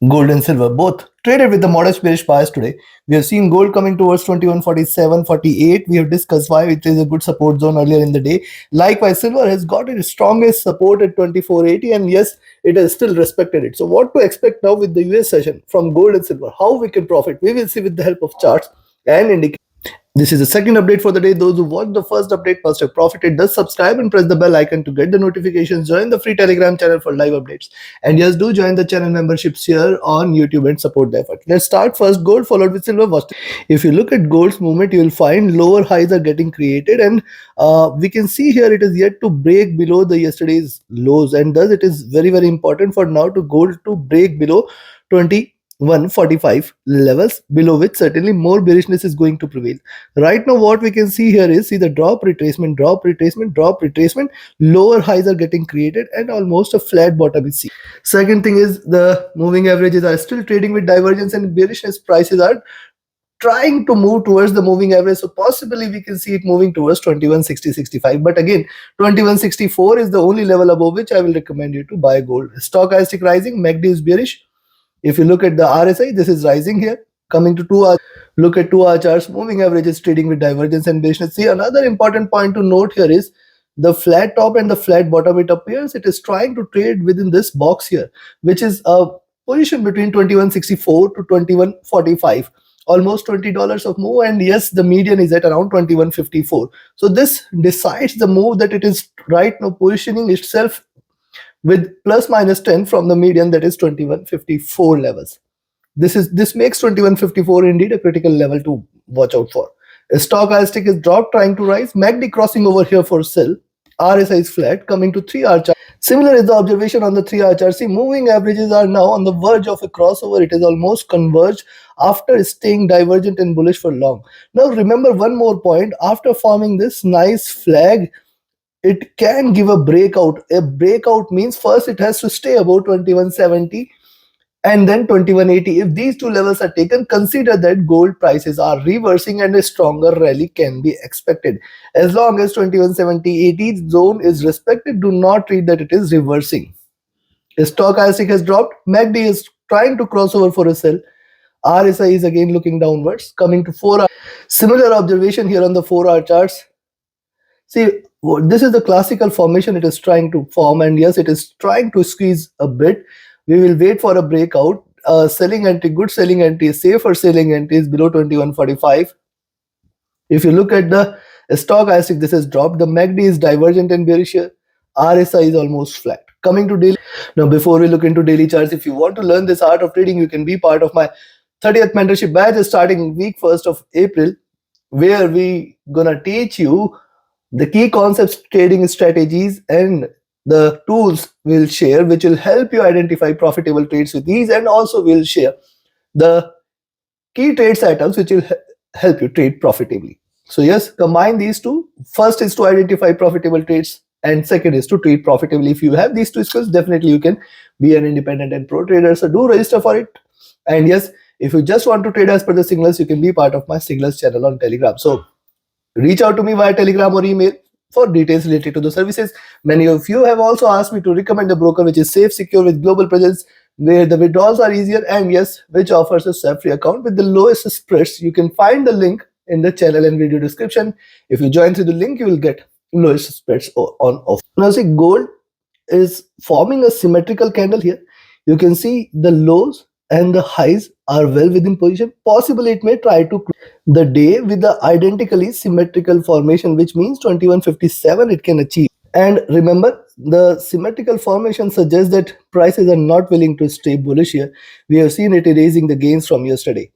Gold and silver both traded with the modest bearish bias today. We have seen gold coming towards 21.47.48. We have discussed why it is a good support zone earlier in the day. Likewise, silver has got its strongest support at 24.80, and yes, it has still respected it. So what to expect now with the US session from gold and silver? How we can profit? We will see with the help of charts and indicators. This is the second update for the day. Those who watched the first update must have profited. Just subscribe and press the bell icon to get the notifications. Join the free Telegram channel for live updates. And yes, do join the channel memberships here on YouTube and support the effort. Let's start first gold followed with silver. If you look at gold's movement, you will find lower highs are getting created, and we can see here it is yet to break below the yesterday's lows, and thus it is very important for now to gold to break below 2145 levels, below which certainly more bearishness is going to prevail. Right now what we can see here is, see the drop retracement, drop retracement, drop retracement, lower highs are getting created and almost a flat bottom is seen. Second thing is the moving averages are still trading with divergence and bearishness. Prices are trying to move towards the moving average, so possibly we can see it moving towards 2160-65, but again 2164 is the only level above which I will recommend you to buy gold. Stochastic rising, MACD is bearish. If you look at the RSI, this is rising here, coming to 2 hour. Look at 2 hour charts, moving average is trading with divergence and bearishness. See, another important point to note here is the flat top and the flat bottom. It appears it is trying to trade within this box here, which is a position between 2164 to 2145, almost $20 of move, and yes, the median is at around 2154. So this decides the move that it is right now positioning itself with plus minus 10 from the median, that is 2154 levels. This makes 2154 indeed a critical level to watch out for. A stochastic is dropped, trying to rise. MACD crossing over here for sell. RSI is flat, coming to 3-hour chart. Similar is the observation on the 3-hour chart. See, moving averages are now on the verge of a crossover. It is almost converged after staying divergent and bullish for long. Now remember one more point. After forming this nice flag, it can give a breakout. A breakout means first it has to stay above 2170 and then 2180. If these two levels are taken, consider that gold prices are reversing and a stronger rally can be expected. As long as 2170-80 zone is respected, do not treat that it is reversing. Stochastic has dropped. MACD is trying to cross over for a sell. RSI is again looking downwards, coming to 4-hour. Similar observation here on the 4-hour charts. See, this is the classical formation it is trying to form, and yes, it is trying to squeeze a bit. We will wait for a breakout. Selling entry, good selling entry, safer selling entry is below 2145. If you look at the stochastic, this has dropped. The MACD is divergent and bearish here. RSI is almost flat. Coming to daily. Now, before we look into daily charts, if you want to learn this art of trading, you can be part of my 30th mentorship batch starting week 1st of April, where we gonna teach you the key concepts, trading strategies, and the tools we'll share, which will help you identify profitable trades with ease, and also we'll share the key trade setups which will help you trade profitably. So yes, combine these two. First is to identify profitable trades, and second is to trade profitably. If you have these two skills, definitely you can be an independent and pro trader. So do register for it. And yes, if you just want to trade as per the signals, you can be part of my signals channel on Telegram. So reach out to me via Telegram or email for details related to the services. Many of you have also asked me to recommend a broker which is safe, secure, with global presence, where the withdrawals are easier, and yes, which offers a swap-free account with the lowest spreads. You can find the link in the channel and video description. If you join through the link, you will get lowest spreads on off. Now see, gold is forming a symmetrical candle here. You can see the lows and the highs are well within position. Possibly it may try to the day with the identically symmetrical formation, which means 2157 it can achieve. And remember, the symmetrical formation suggests that prices are not willing to stay bullish here. We have seen it erasing the gains from yesterday.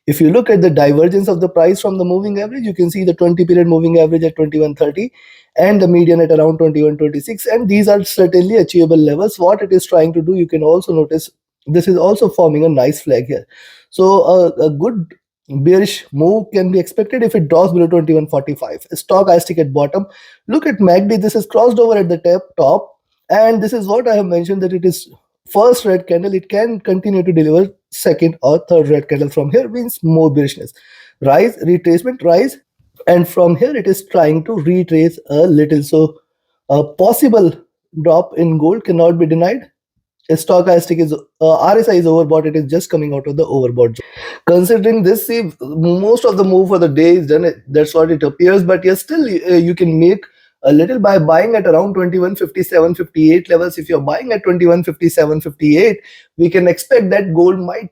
If you look at the divergence of the price from the moving average, you can see the 20 period moving average at 2130 and the median at around 2126, and these are certainly achievable levels. What it is trying to do, you can also notice this is also forming a nice flag here. So a good bearish move can be expected if it drops below 2145. Stochastic at bottom. Look at MACD. This is crossed over at the top, and this is what I have mentioned, that it is first red candle. It can continue to deliver second or third red candle from here, means more bearishness. Rise, retracement, rise, and from here it is trying to retrace a little. So a possible drop in gold cannot be denied. stochastic is RSI is overbought. It is just coming out of the overbought zone. Considering this, see, most of the move for the day is done. That's what it appears. But yes, still you can make a little by buying at around 21.57.58 levels. If you're buying at 21.57.58, we can expect that gold might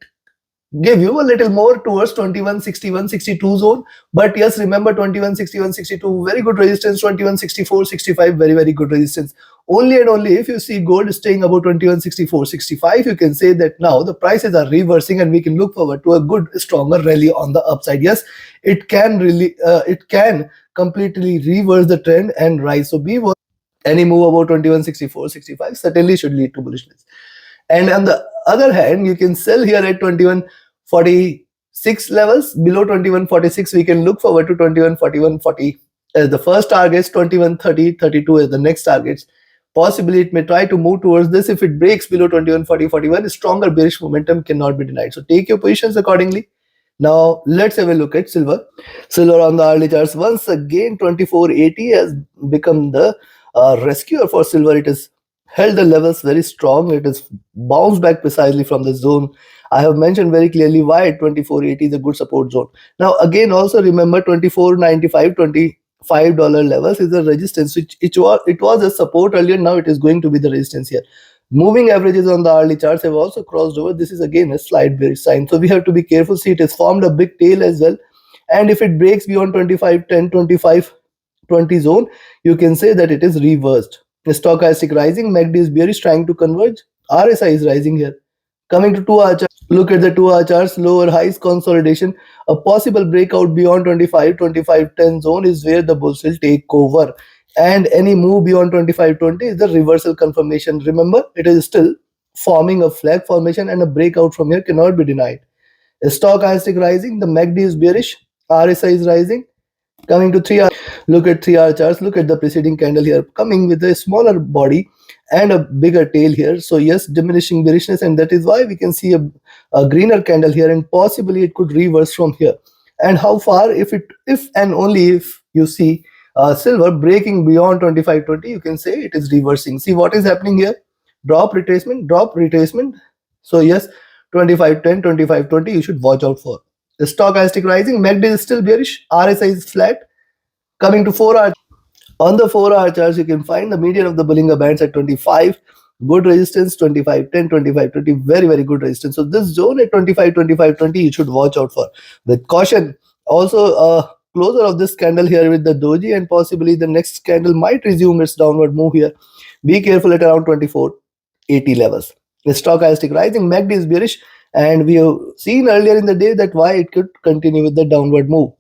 give you a little more towards 21.61.62 zone. But yes, remember 21.61.62 very good resistance, 21.64.65 very very good resistance. Only and only if you see gold staying above 21.64.65, you can say that now the prices are reversing and we can look forward to a good stronger rally on the upside. Yes, it can really it can completely reverse the trend and rise. So be any move above 21.64.65 certainly should lead to bullishness. And on the other hand, you can sell here at 21.46 levels. Below 21.46, we can look forward to 21.41.40 as the first targets, 21.30.32 as the next targets. Possibly it may try to move towards this. If it breaks below 21.40.41, stronger bearish momentum cannot be denied. So take your positions accordingly. Now let's have a look at silver. Silver on the early charts, once again 24.80 has become the rescuer for silver. It is held the levels very strong. It is bounced back precisely from the zone. I have mentioned very clearly why 24.80 is a good support zone. Now again, also remember 24.95, $25 levels is a resistance, which it was a support earlier. Now it is going to be the resistance here. Moving averages on the early charts have also crossed over. This is again a slight bearish sign. So we have to be careful. See, it has formed a big tail as well. And if it breaks beyond 25.10, 25.20 zone, you can say that it is reversed. Stochastic rising, MACD is bearish trying to converge. RSI is rising here. Coming to 2 hour chart, look at the 2 hour charts, lower highs consolidation. A possible breakout beyond 25.10 zone is where the bulls will take over. And any move beyond 25.20 is the reversal confirmation. Remember, it is still forming a flag formation and a breakout from here cannot be denied. Stochastic rising, the MACD is bearish, RSI is rising. Coming to 3 hour, look at 3 hour charts, look at the preceding candle here, coming with a smaller body and a bigger tail here. So yes, diminishing bearishness, and that is why we can see a greener candle here, and possibly it could reverse from here. And how far? If and only if you see silver breaking beyond 25.20, you can say it is reversing. See what is happening here? Drop retracement, drop retracement. So yes, 25.10, 25.20 you should watch out for. The stochastic rising, MACD is still bearish, RSI is flat. Coming to 4 hour, on the 4 hour charts, you can find the median of the Bollinger Bands at 25. Good resistance, 25.10, 25.20, very, very good resistance. So this zone at 25, 25.20, you should watch out for with caution. Also, closer of this candle here with the doji, and possibly the next candle might resume its downward move here. Be careful at around 24.80 levels. The stochastic rising, MACD is bearish, and we have seen earlier in the day that why it could continue with the downward move.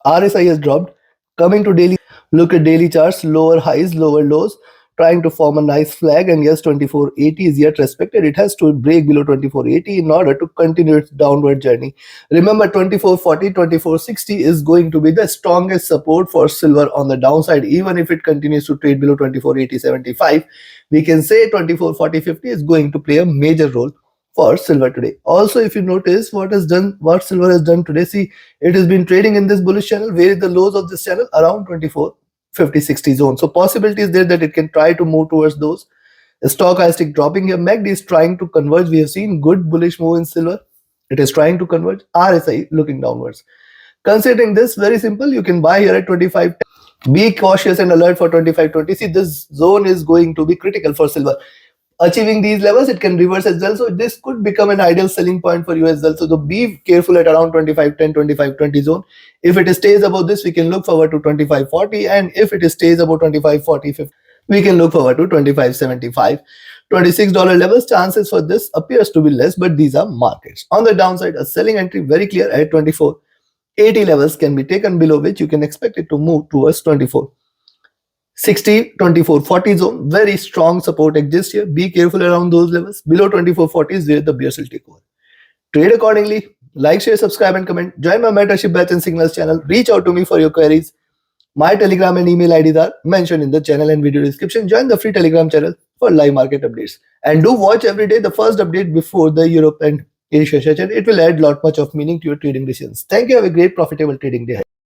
RSI has dropped. Coming to daily, look at daily charts, lower highs, lower lows, trying to form a nice flag. And yes, 24.80 is yet respected. It has to break below 24.80 in order to continue its downward journey. Remember, 24.40, 24.60 is going to be the strongest support for silver on the downside. Even if it continues to trade below 24.80.75, we can say 24.40.50 is going to play a major role for silver today. Also, if you notice what silver has done today, see, it has been trading in this bullish channel. Where is the lows of this channel? Around 24.50-60 zone. So possibility is there that it can try to move towards those. The stochastic dropping here, MACD is trying to converge. We have seen good bullish move in silver. It is trying to converge. RSI looking downwards. Considering this, very simple, you can buy here at 25. Be cautious and alert for 25.20. See, this zone is going to be critical for silver. Achieving these levels, it can reverse as well. So this could become an ideal selling point for you as well. So be careful at around 25.10, 25.20 zone. If it stays above this, we can look forward to 25.40. And if it stays above 25.40, we can look forward to 25.75. $26 levels, chances for this appears to be less, but these are markets. On the downside, a selling entry very clear at 24.80 levels can be taken, below which you can expect it to move towards 24.60, 24.40 zone. Very strong support exists here. Be careful around those levels. Below 24.40 is where the bears will take over. Trade accordingly. Like, share, subscribe, and comment. Join my mentorship batch and signals channel. Reach out to me for your queries. My Telegram and email IDs are mentioned in the channel and video description. Join the free Telegram channel for live market updates. And do watch every day the first update before the Europe and Asia session. It will add lot much of meaning to your trading decisions. Thank you. Have a great profitable trading day.